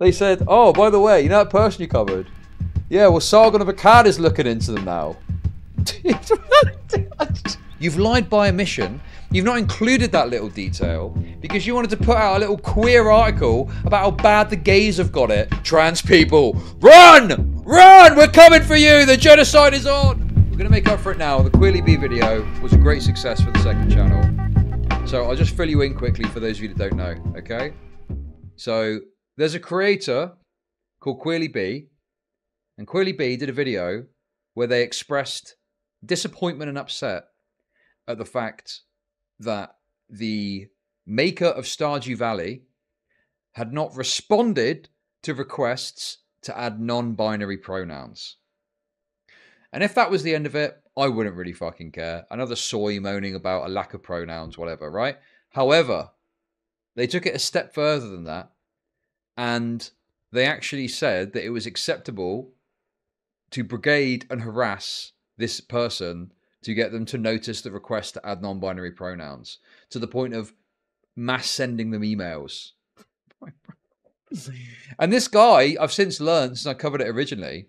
They said, oh, by the way, you know that person you covered? Yeah, well, Sargon of Akkad is looking into them now. You've lied by omission. You've not included that little detail because you wanted to put out a little queer article about how bad the gays have got it. Trans people, run! Run! We're coming for you! The genocide is on! We're going to make up for it now. The QueerlyBee video was a great success for the second channel. So I'll just fill you in quickly for those of you that don't know, okay? So there's a creator called QueerlyBee, and QueerlyBee did a video where they expressed disappointment and upset at the fact that the maker of Stardew Valley had not responded to requests to add non-binary pronouns. And if that was the end of it, I wouldn't really fucking care. Another soy moaning about a lack of pronouns, whatever, right? However, they took it a step further than that, and they actually said that it was acceptable to brigade and harass this person to get them to notice the request to add non-binary pronouns, to the point of mass sending them emails. And this guy, I've since learned, since I covered it originally,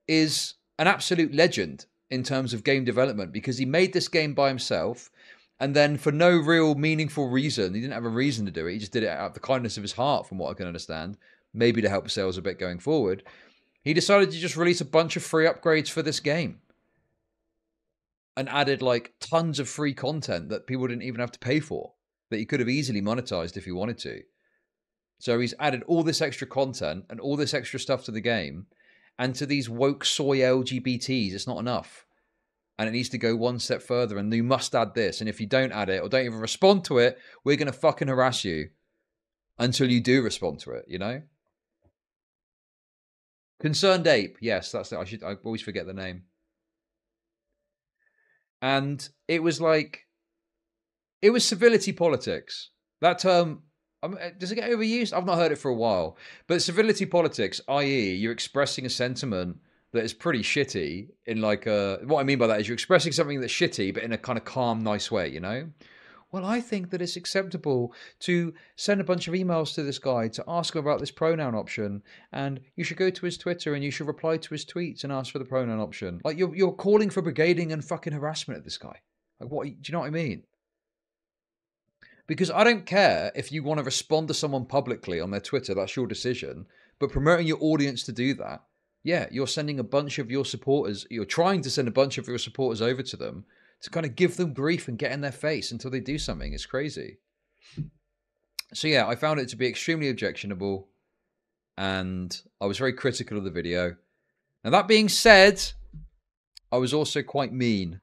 is an absolute legend in terms of game development, because he made this game by himself, and then for no real meaningful reason, he didn't have a reason to do it, he just did it out of the kindness of his heart, from what I can understand, maybe to help sales a bit going forward, he decided to just release a bunch of free upgrades for this game. And added like tons of free content that people didn't even have to pay for, that he could have easily monetized if he wanted to. So he's added all this extra content and all this extra stuff to the game, and to these woke soy LGBTs, it's not enough. And it needs to go one step further, and you must add this, and if you don't add it or don't even respond to it, we're going to fucking harass you until you do respond to it, you know? Concerned Ape, yes, that's it. I always forget the name. And it was like, it was civility politics. That term, does it get overused? I've not heard it for a while. But civility politics, i.e. you're expressing a sentiment that is pretty shitty in like a... What I mean by that is you're expressing something that's shitty, but in a kind of calm, nice way, you know? Well, I think that it's acceptable to send a bunch of emails to this guy to ask him about this pronoun option, and you should go to his Twitter and you should reply to his tweets and ask for the pronoun option. Like, you're calling for brigading and fucking harassment at this guy. Like, what? Do you know what I mean? Because I don't care if you want to respond to someone publicly on their Twitter, that's your decision, but promoting your audience to do that, yeah, you're sending a bunch of your supporters, you're trying to send a bunch of your supporters over to them to kind of give them grief and get in their face until they do something. It's crazy. So yeah, I found it to be extremely objectionable, and I was very critical of the video. Now that being said, I was also quite mean.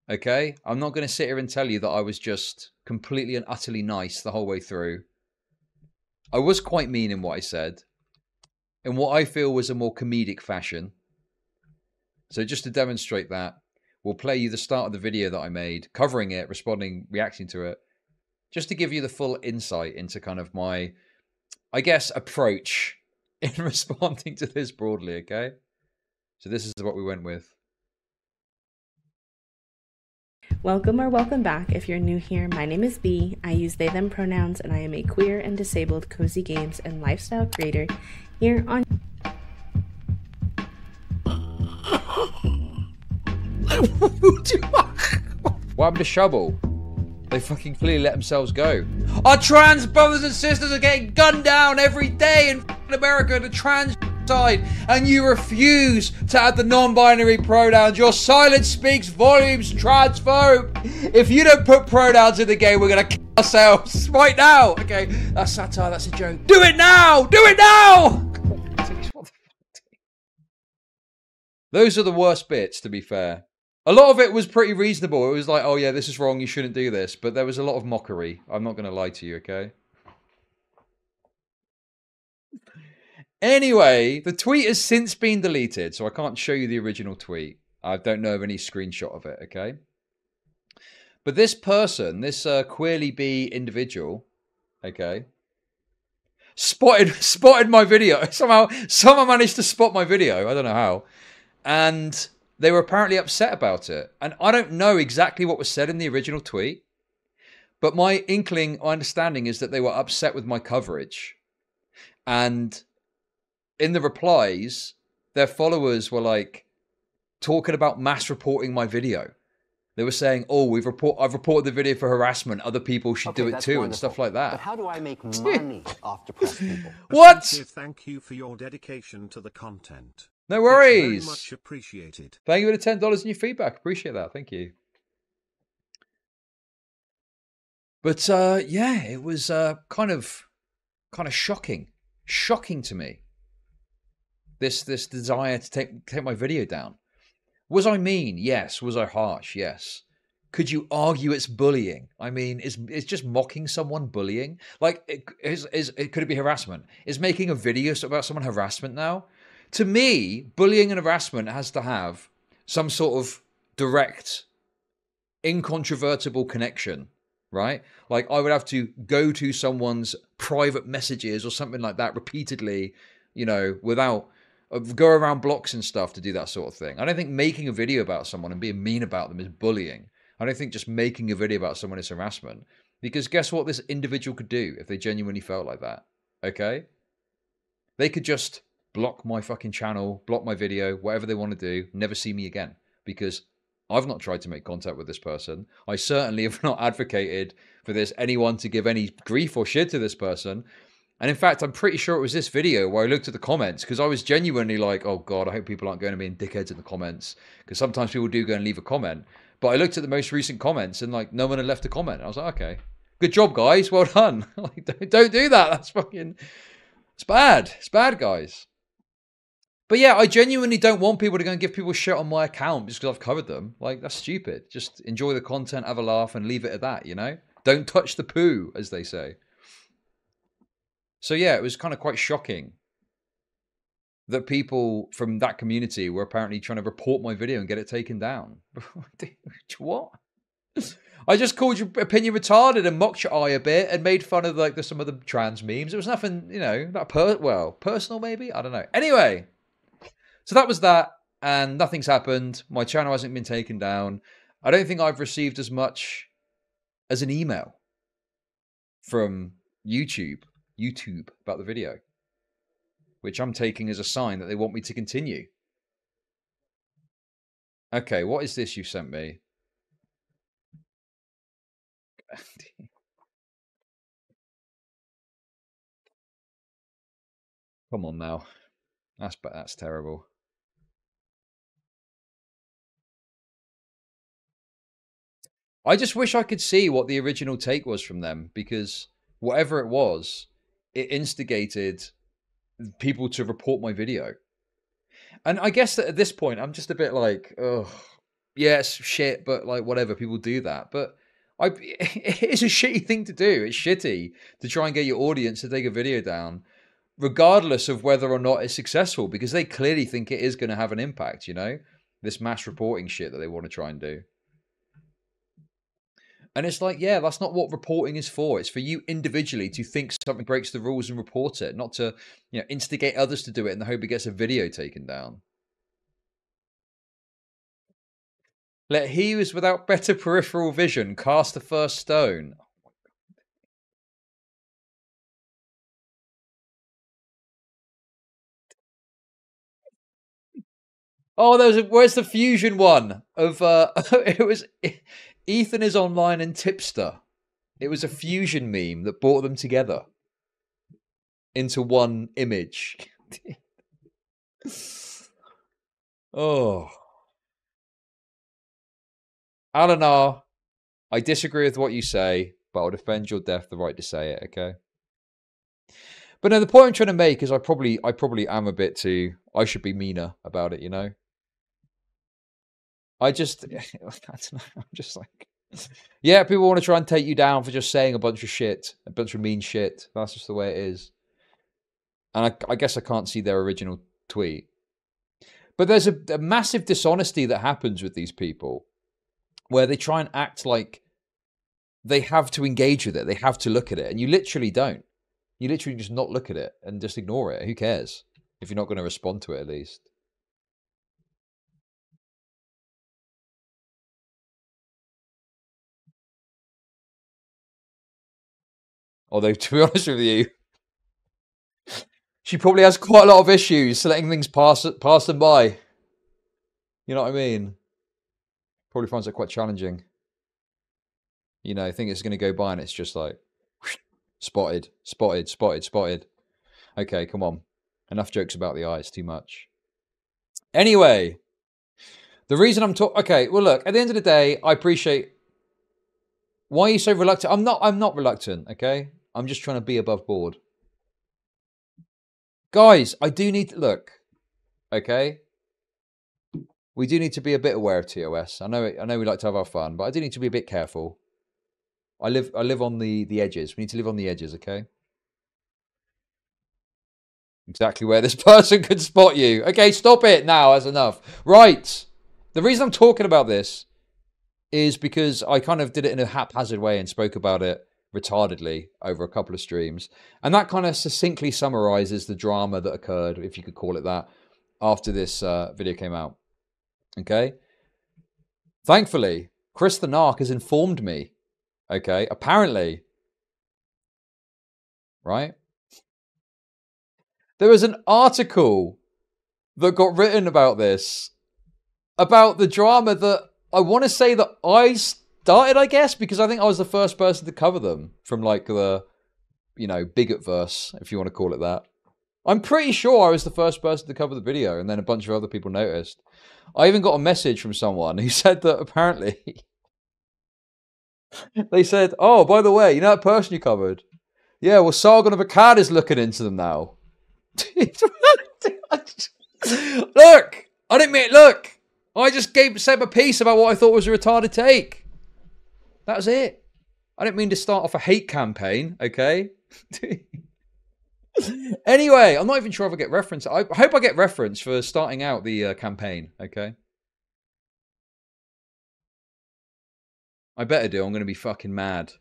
Okay? I'm not going to sit here and tell you that I was just completely and utterly nice the whole way through. I was quite mean in what I said, in what I feel was a more comedic fashion. So just to demonstrate that, we'll play you the start of the video that I made, covering it, responding, reacting to it, just to give you the full insight into kind of my, I guess, approach in responding to this broadly, okay? So this is what we went with. Welcome or welcome back. If you're new here, my name is Bee. I use they them pronouns, and I am a queer and disabled cozy games and lifestyle creator here on... What happened to Shovel? They fucking clearly let themselves go. Our trans brothers and sisters are getting gunned down every day in America, the trans side, and you refuse to add the non-binary pronouns. Your silence speaks volumes, transphobe. If you don't put pronouns in the game, we're gonna kill ourselves right now. Okay, that's satire, that's a joke. Do it now! Do it now! Those are the worst bits, to be fair. A lot of it was pretty reasonable. It was like, oh yeah, this is wrong, you shouldn't do this. But there was a lot of mockery. I'm not going to lie to you, okay? Anyway, the tweet has since been deleted, so I can't show you the original tweet. I don't know of any screenshot of it, okay? But this person, this QueerlyBee individual, okay, spotted my video. Somehow, someone managed to spot my video. I don't know how. And they were apparently upset about it. And I don't know exactly what was said in the original tweet, but my inkling, my understanding is that they were upset with my coverage. And in the replies, their followers were like talking about mass reporting my video. They were saying, "Oh, I've reported the video for harassment. Other people should do it too," and stuff like that. But how do I make money off depressed people? What? Thank you for your dedication to the content. No worries. It's very much appreciated. Thank you for the $10 in your feedback. Appreciate that. Thank you. But yeah, it was kind of shocking to me. This desire to take my video down. Was I mean? Yes. Was I harsh? Yes. Could you argue it's bullying? I mean, is just mocking someone bullying? Like, could it be harassment? Is making a video about someone harassment now? To me, bullying and harassment has to have some sort of direct, incontrovertible connection, right? Like, I would have to go to someone's private messages or something like that repeatedly, without... go around blocks and stuff to do that sort of thing. I don't think making a video about someone and being mean about them is bullying. I don't think just making a video about someone is harassment. Because guess what this individual could do if they genuinely felt like that? Okay? They could just block my fucking channel, block my video, whatever they want to do, never see me again. Because I've not tried to make contact with this person. I certainly have not advocated for anyone to give any grief or shit to this person. And in fact, I'm pretty sure it was this video where I looked at the comments because I was genuinely like, oh God, I hope people aren't going to be in dickheads in the comments. Because sometimes people do go and leave a comment. But I looked at the most recent comments and like no one had left a comment. I was like, okay, good job, guys. Well done. Like, don't do that. That's fucking, it's bad. It's bad, guys. But yeah, I genuinely don't want people to go and give people shit on my account just because I've covered them. Like, that's stupid. Just enjoy the content, have a laugh and leave it at that, Don't touch the poo, as they say. So yeah, it was kind of quite shocking that people from that community were apparently trying to report my video and get it taken down. What? I just called your opinion retarded and mocked your eye a bit and made fun of like some of the trans memes. It was nothing, personal maybe? I don't know. Anyway, so that was that, and nothing's happened. My channel hasn't been taken down. I don't think I've received as much as an email from YouTube about the video, which I'm taking as a sign that they want me to continue. Okay, what is this you sent me? Come on now. That's terrible. I just wish I could see what the original take was from them, because whatever it was, it instigated people to report my video. And I guess that at this point, I'm just a bit like, oh, yes, shit, but like, whatever, people do that. But it's a shitty thing to do. It's shitty to try and get your audience to take a video down, regardless of whether or not it's successful, because they clearly think it is going to have an impact, this mass reporting shit that they want to try and do. And it's like, yeah, that's not what reporting is for. It's for you individually to think something breaks the rules and report it, not to, instigate others to do it in the hope it gets a video taken down. Let he who is without better peripheral vision cast the first stone. Oh, where's the fusion one of it was Ethan is online and Tipster. It was a fusion meme that brought them together into one image. Oh. Alanar, I disagree with what you say, but I'll defend your death the right to say it, okay? But no, the point I'm trying to make is I probably am a bit too... I should be meaner about it, I don't know, I'm just like... Yeah, people want to try and take you down for just saying a bunch of shit, a bunch of mean shit. That's just the way it is. And I guess I can't see their original tweet. But there's a massive dishonesty that happens with these people, where they try and act like they have to engage with it, they have to look at it, and you literally don't. You literally just not look at it and just ignore it. Who cares? If you're not going to respond to it, at least. Although, to be honest with you, She probably has quite a lot of issues letting things pass them by. You know what I mean? Probably finds it quite challenging. You know, I think it's going to go by and it's just like, spotted, spotted, spotted, spotted. Okay, come on. Enough jokes about the eyes, too much. Anyway, the reason I'm talking... Okay, well, look, at the end of the day, I appreciate... Why are you so reluctant? I'm not reluctant, okay? I'm just trying to be above board. Guys, I do need to... Look, okay? We do need to be a bit aware of TOS. I know we like to have our fun, but I do need to be a bit careful. I live on the edges. We need to live on the edges, okay? Exactly where this person could spot you. Okay, stop it now. That's enough. Right. The reason I'm talking about this is because I kind of did it in a haphazard way and spoke about it retardedly over a couple of streams. And that kind of succinctly summarizes the drama that occurred, if you could call it that, after this video came out. Okay? Thankfully, Chris the Narc has informed me. Okay? Apparently. Right? There was an article that got written about this. About the drama that I want to say that I started, I guess, because I think I was the first person to cover them from like the, you know, bigot verse, if you want to call it that. I'm pretty sure I was the first person to cover the video, and then a bunch of other people noticed. I even got a message from someone who said that apparently they said, "Oh, by the way, you know that person you covered? Yeah, well, Sargon of Akkad is looking into them now." Look, I didn't mean look. I just said my piece about what I thought was a retarded take. That was it. I didn't mean to start off a hate campaign, okay? Anyway, I'm not even sure if I get reference. I hope I get reference for starting out the campaign, okay? I better do. I'm going to be fucking mad.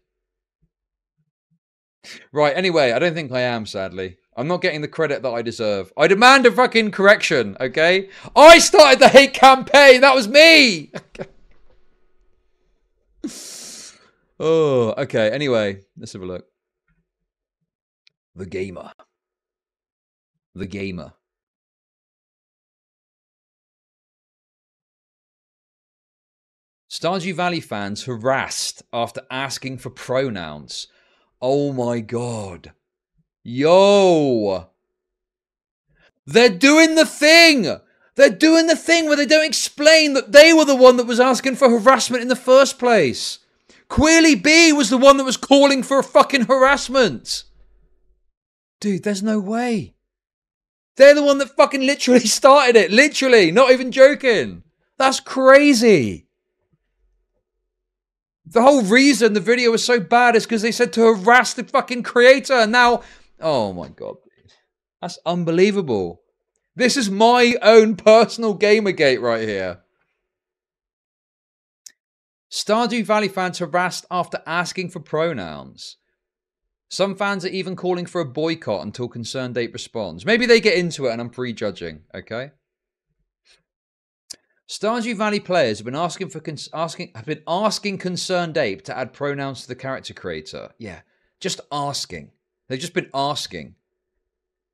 Right, anyway, I don't think I am, sadly. I'm not getting the credit that I deserve. I demand a fucking correction, okay? I started the hate campaign! That was me! Oh, okay. Anyway, let's have a look. The Gamer. The Gamer. Stardew Valley fans harassed after asking for pronouns. Oh my god. Yo! They're doing the thing! They're doing the thing where they don't explain that they were the one that was asking for harassment in the first place. QueerlyBee was the one that was calling for a fucking harassment. Dude, there's no way. They're the one that fucking literally started it. Literally. Not even joking. That's crazy. The whole reason the video was so bad is because they said to harass the fucking creator. And now, oh my god. That's unbelievable. This is my own personal Gamergate right here. Stardew Valley fans harassed after asking for pronouns. Some fans are even calling for a boycott until Concerned Ape responds. Maybe they get into it and I'm prejudging, okay? Stardew Valley players have been asking Concerned Ape to add pronouns to the character creator. Yeah, just asking. They've just been asking.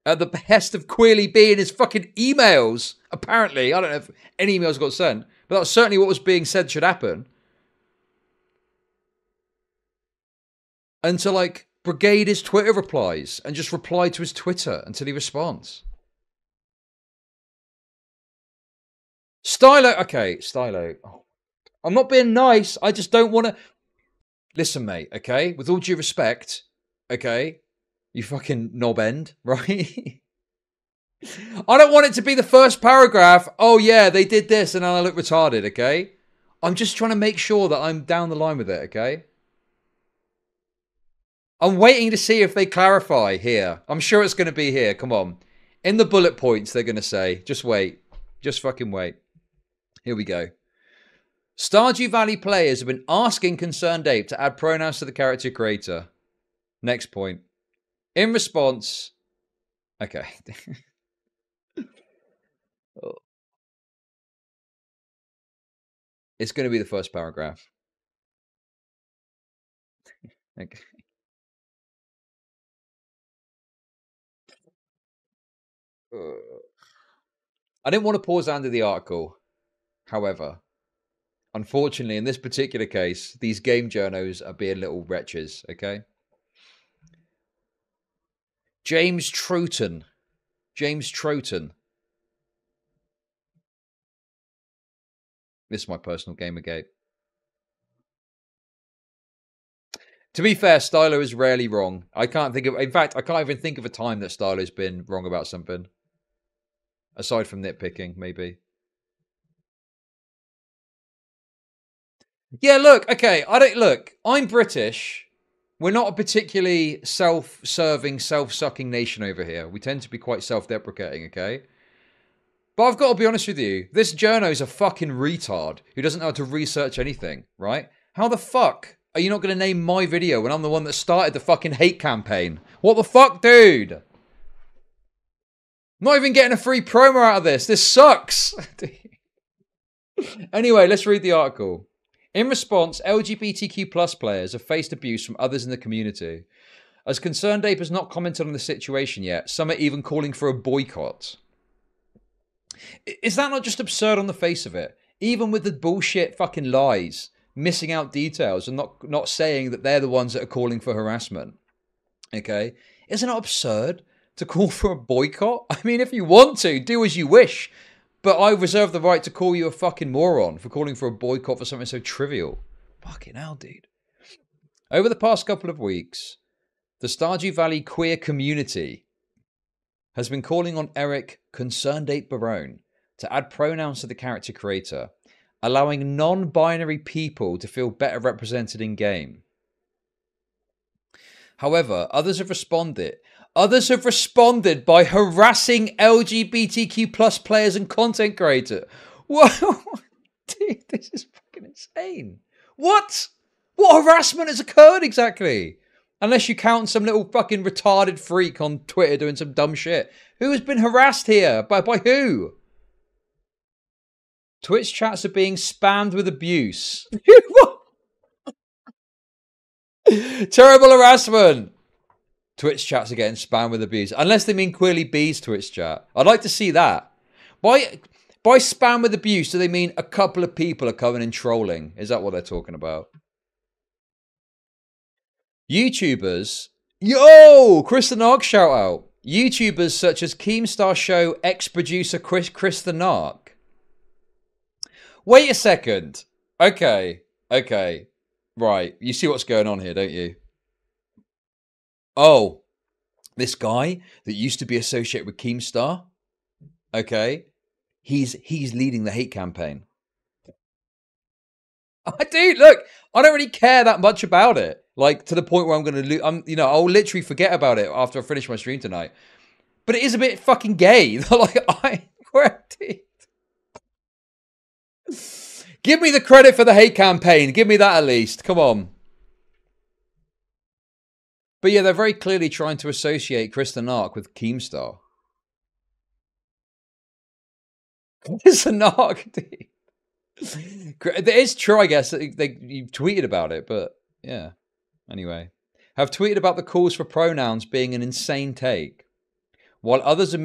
At the behest of QueerlyBee in his fucking emails. Apparently, I don't know if any emails got sent, but that was certainly what was being said should happen. And to like brigade his Twitter replies and just reply to his Twitter until he responds. Stylo, okay, Stylo. Oh, I'm not being nice. I just don't want to. Listen, mate, okay? With all due respect, okay? You fucking knob end, right? I don't want it to be the first paragraph. Oh, yeah, they did this and I look retarded, okay? I'm just trying to make sure that I'm down the line with it, okay? I'm waiting to see if they clarify here. I'm sure it's going to be here. Come on. In the bullet points, they're going to say, just wait. Just fucking wait. Here we go. Stardew Valley players have been asking Concerned Ape to add pronouns to the character creator. Next point. In response... Okay. Oh. It's going to be the first paragraph. Okay. I didn't want to pause under the article. However, unfortunately, in this particular case, these game journos are being little wretches, okay? James Troughton. James Troughton. This is my personal Gamergate. To be fair, Stylo is rarely wrong. I can't think of... In fact, I can't even think of a time that Stylo's been wrong about something. Aside from nitpicking, maybe. Yeah, look, okay, I'm British. We're not a particularly self-serving, self-sucking nation over here. We tend to be quite self-deprecating, okay? But I've got to be honest with you. This journo's a fucking retard who doesn't know how to research anything, right? How the fuck are you not going to name my video when I'm the one that started the fucking hate campaign? What the fuck, dude? I'm not even getting a free promo out of this. This sucks. Anyway, let's read the article. In response, LGBTQ plus players have faced abuse from others in the community. As Concerned Ape has not commented on the situation yet, some are even calling for a boycott. Is that not just absurd on the face of it? Even with the bullshit fucking lies, missing out details and not saying that they're the ones that are calling for harassment. Okay? Isn't it absurd to call for a boycott? I mean, if you want to, do as you wish. But I reserve the right to call you a fucking moron for calling for a boycott for something so trivial. Fucking hell, dude. Over the past couple of weeks, the Stardew Valley queer community has been calling on Eric Concerned Ape Barone to add pronouns to the character creator, allowing non-binary people to feel better represented in game. However, others have responded by harassing LGBTQ plus players and content creators. Whoa, dude, this is fucking insane. What? What harassment has occurred exactly? Unless you count some little fucking retarded freak on Twitter doing some dumb shit. Who has been harassed here? By who? Twitch chats are being spammed with abuse. Terrible harassment. Twitch chats are getting spammed with abuse. Unless they mean QueerlyBee's Twitch chat. I'd like to see that. By spam with abuse, do they mean a couple of people are coming and trolling? Is that what they're talking about? YouTubers. Yo! Chris the Narc shout out. YouTubers such as Keemstar Show ex-producer Chris the Narc. Wait a second. Okay. Right. You see what's going on here, don't you? Oh, this guy that used to be associated with Keemstar, okay, he's leading the hate campaign. Dude, look, I don't really care that much about it. Like, to the point where I'm going to I'll literally forget about it after I finish my stream tonight. But it is a bit fucking gay. Give me the credit for the hate campaign. Give me that at least. Come on. But yeah, they're very clearly trying to associate Chris the Narc with Keemstar. Chris the Narc, dude. It is true, I guess. You tweeted about it, but yeah. Anyway. Have tweeted about the calls for pronouns being an insane take. While others are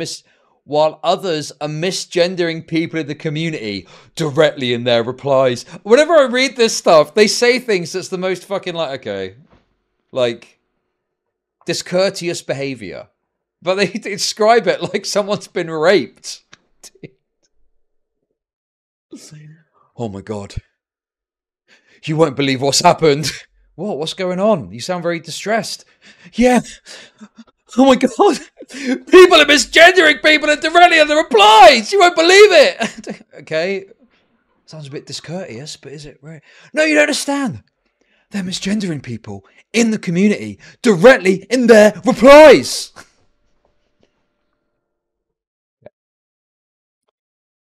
misgendering people in the community directly in their replies. Whenever I read this stuff, they say things that's the most fucking okay. Discourteous behavior. But they describe it like someone's been raped. Oh my god. You won't believe what's happened. What? What's going on? You sound very distressed. Yeah. Oh my god. People are misgendering people and directly in the replies. You won't believe it. Okay. Sounds a bit discourteous, but is it right? No, you don't understand. They're misgendering people in the community directly in their replies.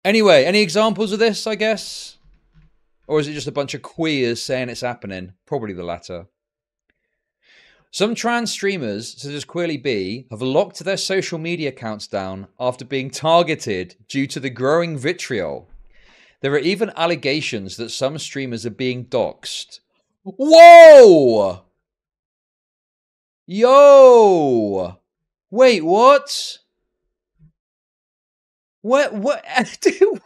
Anyway, any examples of this, I guess? Or is it just a bunch of queers saying it's happening? Probably the latter. Some trans streamers, such as QueerlyBee, have locked their social media accounts down after being targeted due to the growing vitriol. There are even allegations that some streamers are being doxxed. Whoa! Yo! Wait, what? What? Dude,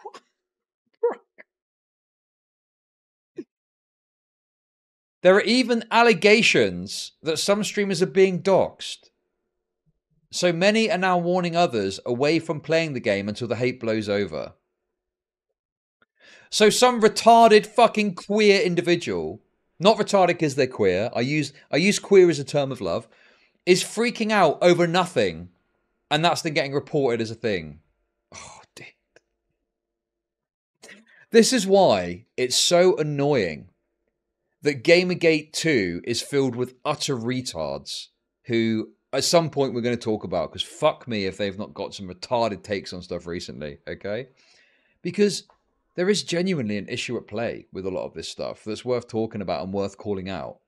there are even allegations that some streamers are being doxxed. So many are now warning others away from playing the game until the hate blows over. So some retarded fucking queer individual, not retarded because they're queer, I use queer as a term of love, is freaking out over nothing, and that's then getting reported as a thing. Oh, dude. This is why it's so annoying that Gamergate 2 is filled with utter retards who at some point we're going to talk about, because fuck me if they've not got some retarded takes on stuff recently, okay? Because there is genuinely an issue at play with a lot of this stuff that's worth talking about and worth calling out.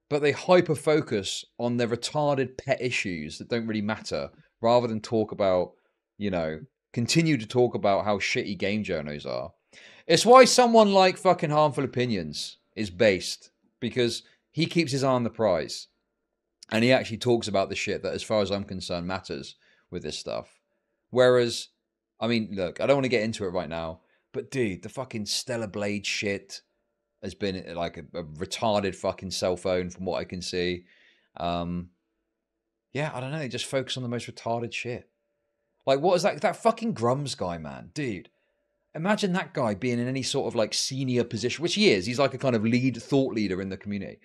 But they hyper-focus on their retarded pet issues that don't really matter, rather than talk about, you know, continue to talk about how shitty game journos are. It's why someone like fucking Harmful Opinions is based, because he keeps his eye on the prize. And he actually talks about the shit that, as far as I'm concerned, matters with this stuff. Whereas, I mean, look, I don't want to get into it right now, but dude, the fucking Stellar Blade shit has been like a retarded fucking cell phone from what I can see. Yeah, I don't know. They just focus on the most retarded shit. Like, what is that fucking Grums guy, man? Dude, imagine that guy being in any sort of like senior position, which he is. He's like a kind of thought leader in the community.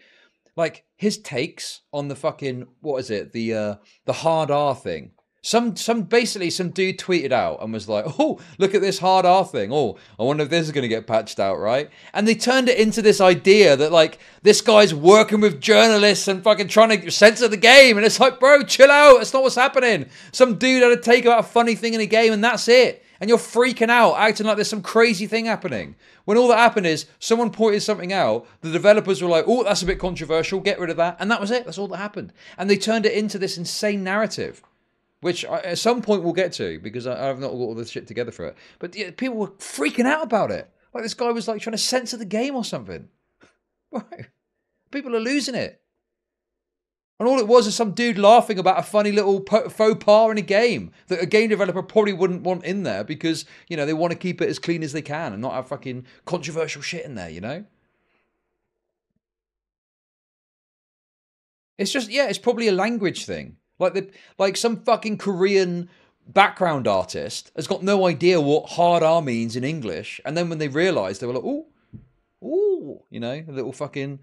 Like his takes on the fucking, what is it? The hard R thing. Some dude tweeted out and was like, oh, look at this hard R thing. Oh, I wonder if this is going to get patched out, right? And they turned it into this idea that like this guy's working with journalists and fucking trying to censor the game. And it's like, bro, chill out. That's not what's happening. Some dude had a take about a funny thing in a game and that's it. And you're freaking out, acting like there's some crazy thing happening. When all that happened is someone pointed something out, the developers were like, oh, that's a bit controversial, get rid of that. And that was it. That's all that happened. And they turned it into this insane narrative, which at some point we'll get to, because I've not got all this shit together for it. But yeah, people were freaking out about it. Like this guy was like trying to censor the game or something. People are losing it. And all it was is some dude laughing about a funny little faux pas in a game that a game developer probably wouldn't want in there because, you know, they want to keep it as clean as they can and not have fucking controversial shit in there, you know? It's just, yeah, it's probably a language thing. Like some fucking Korean background artist has got no idea what hard R means in English. And then when they realised, they were like, ooh, you know, a little fucking...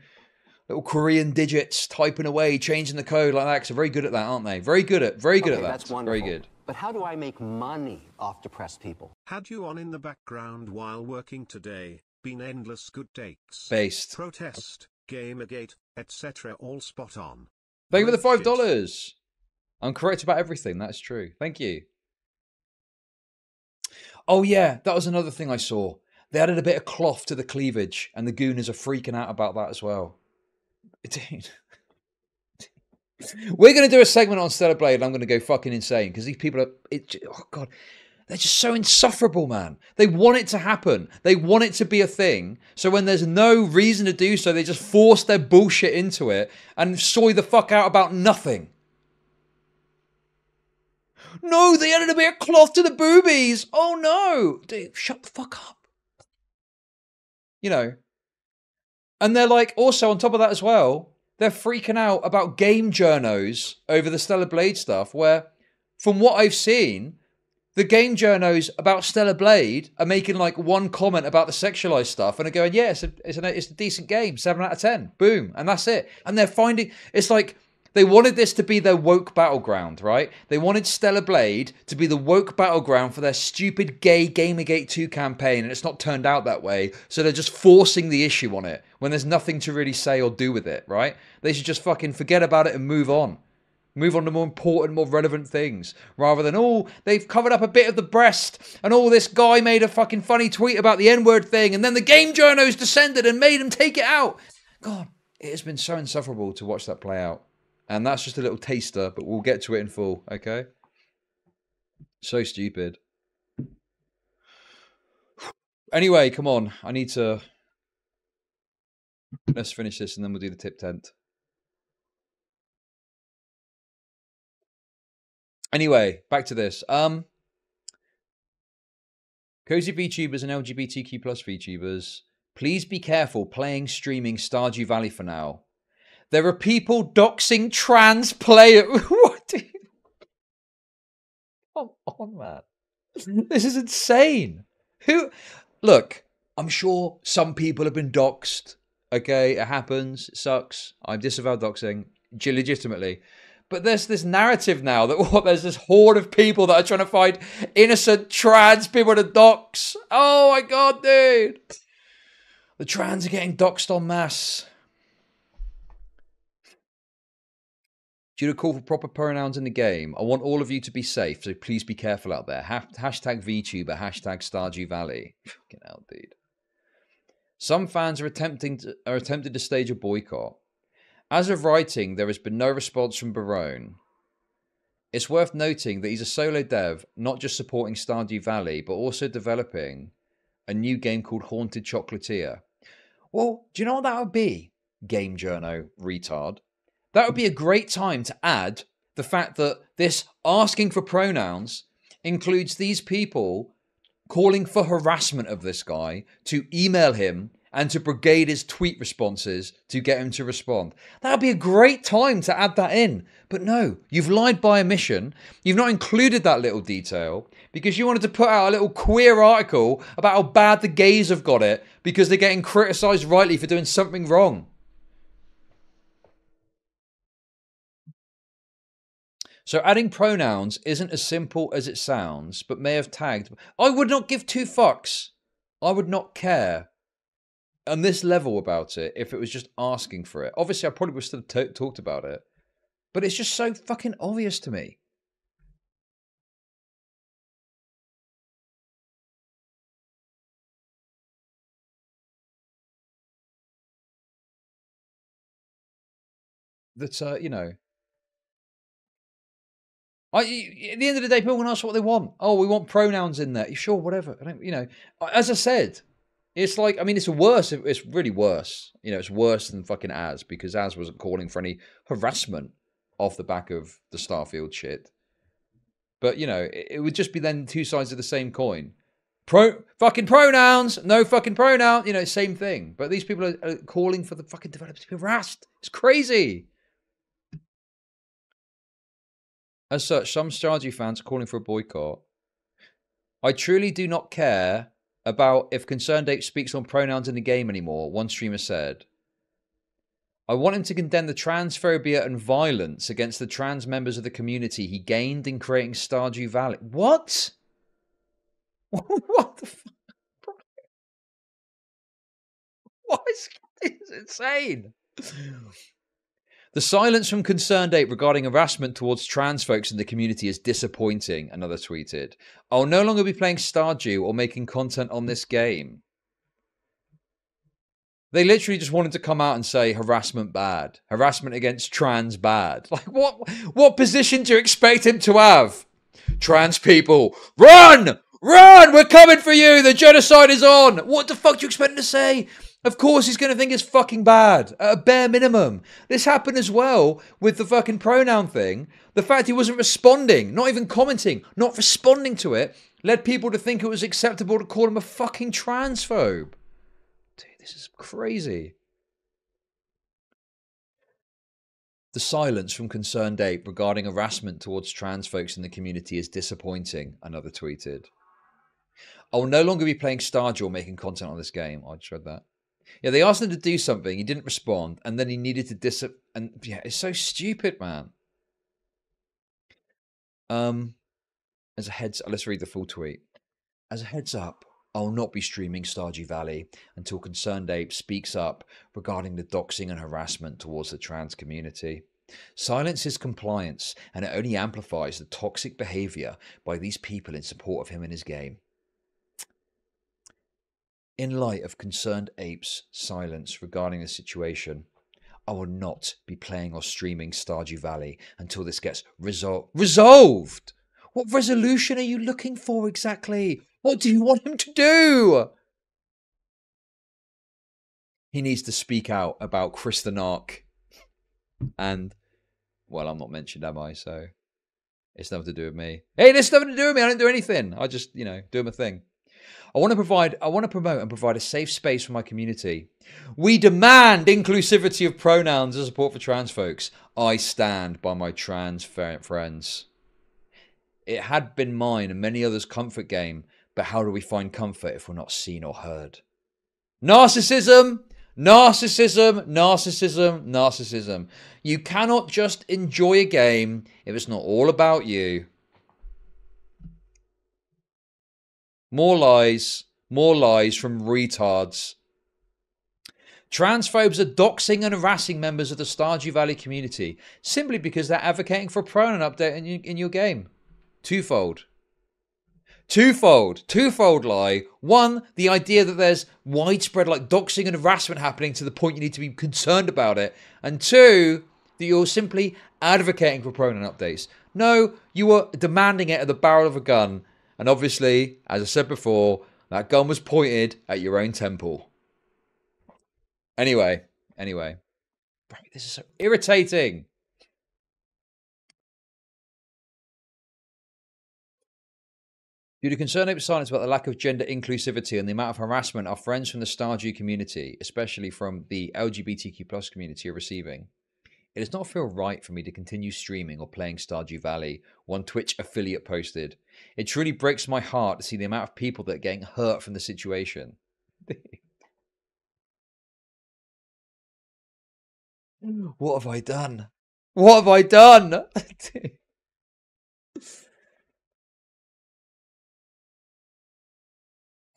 little Korean digits typing away, changing the code like that. Because they're very good at that, aren't they? Very good at that. That's wonderful. Very good. But how do I make money off depressed people? Had you on in the background while working today, been endless good takes. Based. Protest, Gamergate, etc. all spot on. Thank you for the Great $5. I'm correct about everything. That's true. Thank you. Oh yeah, that was another thing I saw. They added a bit of cloth to the cleavage, and the gooners are freaking out about that as well. Dude. We're going to do a segment on Stellar Blade and I'm going to go fucking insane because these people are... oh, God. They're just so insufferable, man. They want it to happen. They want it to be a thing. So when there's no reason to do so, they just force their bullshit into it and soy the fuck out about nothing. No, they added a bit of cloth to the boobies. Oh, no. Dude, shut the fuck up. You know... And they're like, also on top of that as well, they're freaking out about game journos over the Stellar Blade stuff, where from what I've seen, the game journos about Stellar Blade are making like one comment about the sexualized stuff and are going, yeah, it's a decent game, 7 out of 10, boom, and that's it. And they're finding, it's like, they wanted this to be their woke battleground, right? They wanted Stellar Blade to be the woke battleground for their stupid gay Gamergate 2 campaign, and it's not turned out that way, so they're just forcing the issue on it when there's nothing to really say or do with it, right? They should just fucking forget about it and move on. Move on to more important, more relevant things, rather than, oh, they've covered up a bit of the breast, and oh, this guy made a fucking funny tweet about the N-word thing, and then the game journos descended and made him take it out. God, it has been so insufferable to watch that play out. And that's just a little taster, but we'll get to it in full, okay? So stupid. Anyway, come on. I need to... Let's finish this and then we'll do the tip tent. Anyway, back to this. Cozy VTubers and LGBTQ plus VTubers, please be careful playing streaming Stardew Valley for now. There are people doxing trans players. What? Come on, man. This is insane. Who? Look, I'm sure some people have been doxed. Okay, it happens. It sucks. I disavow doxing legitimately. But there's this narrative now that there's this horde of people that are trying to find innocent trans people to dox. Oh my god, dude. The trans are getting doxed en masse. Due to call for proper pronouns in the game, I want all of you to be safe, so please be careful out there. Hashtag VTuber, hashtag Stardew Valley. Fucking hell, dude. Some fans are attempted to stage a boycott. As of writing, there has been no response from Barone. It's worth noting that he's a solo dev, not just supporting Stardew Valley, but also developing a new game called Haunted Chocolatier. Well, do you know what that would be, Game Journo retard? That would be a great time to add the fact that this asking for pronouns includes these people calling for harassment of this guy to email him and to brigade his tweet responses to get him to respond. That would be a great time to add that in. But no, you've lied by omission. You've not included that little detail because you wanted to put out a little queer article about how bad the gays have got it because they're getting criticised rightly for doing something wrong. So adding pronouns isn't as simple as it sounds, but may have tagged. I would not give two fucks. I would not care on this level about it if it was just asking for it. Obviously, I probably would still have talked about it, but it's just so fucking obvious to me. That, you know... at the end of the day, people can ask what they want. Oh, we want pronouns in there. Sure, whatever. I don't, you know, as I said, it's like, I mean, it's worse. It's really worse. You know, it's worse than fucking Az, because Az wasn't calling for any harassment off the back of the Starfield shit. But, you know, it would just be then two sides of the same coin. Fucking pronouns, no fucking pronoun, you know, same thing. But these people are calling for the fucking developers to be harassed. It's crazy. As such, some Stardew fans are calling for a boycott. I truly do not care about if Concerned Ape speaks on pronouns in the game anymore, one streamer said. I want him to condemn the transphobia and violence against the trans members of the community he gained in creating Stardew Valley. What? What the fuck? What is this? Insane. The silence from Concerned Ape regarding harassment towards trans folks in the community is disappointing, another tweeted. I'll no longer be playing Stardew or making content on this game. They literally just wanted to come out and say harassment bad. Harassment against trans bad. Like, what position do you expect him to have? Trans people, run! Run! We're coming for you! The genocide is on! What the fuck do you expect him to say? Of course he's going to think it's fucking bad. At a bare minimum. This happened as well with the fucking pronoun thing. The fact he wasn't responding, not even commenting, not responding to it, led people to think it was acceptable to call him a fucking transphobe. Dude, this is crazy. The silence from Concerned Ape regarding harassment towards trans folks in the community is disappointing, another tweeted. I will no longer be playing Stardew or making content on this game. I just read that. Yeah, they asked him to do something. He didn't respond. And then he needed to and yeah, it's so stupid, man. As a heads up, let's read the full tweet. As a heads up, I'll not be streaming Stardew Valley until Concerned Ape speaks up regarding the doxing and harassment towards the trans community. Silence is compliance, and it only amplifies the toxic behavior by these people in support of him in his game. In light of Concerned Ape's silence regarding the situation, I will not be playing or streaming Stardew Valley until this gets resolved. What resolution are you looking for exactly? What do you want him to do? He needs to speak out about Kristyanark. And, well, I'm not mentioned, am I? So, it's nothing to do with me. Hey, there's nothing to do with me. I didn't do anything. I just, you know, do my thing. I want to promote and provide a safe space for my community. We demand inclusivity of pronouns and support for trans folks. I stand by my trans friends. It had been mine and many others' comfort game, but how do we find comfort if we're not seen or heard? Narcissism, narcissism, narcissism, narcissism. You cannot just enjoy a game if it's not all about you. More lies from retards. Transphobes are doxing and harassing members of the Stardew Valley community simply because they're advocating for a pronoun update in your game. Twofold lie. One, the idea that there's widespread like doxing and harassment happening to the point you need to be concerned about it. And two, that you're simply advocating for pronoun updates. No, you were demanding it at the barrel of a gun. And obviously, as I said before, that gun was pointed at your own temple. Anyway. Bro, this is so irritating. Due to concern over silence about the lack of gender inclusivity and the amount of harassment our friends from the Stardew community, especially from the LGBTQ+ community, are receiving, it does not feel right for me to continue streaming or playing Stardew Valley, one Twitch affiliate posted. It truly breaks my heart to see the amount of people that are getting hurt from the situation. What have I done? What have I done?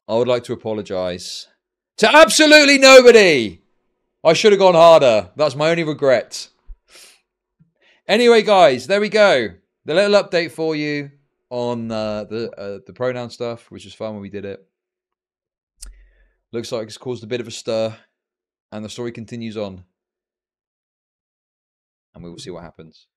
I would like to apologise to absolutely nobody. I should have gone harder. That's my only regret. Anyway, guys, there we go. The little update for you on the pronoun stuff, which was fun when we did it. Looks like it's caused a bit of a stir, and the story continues on. And we will see what happens.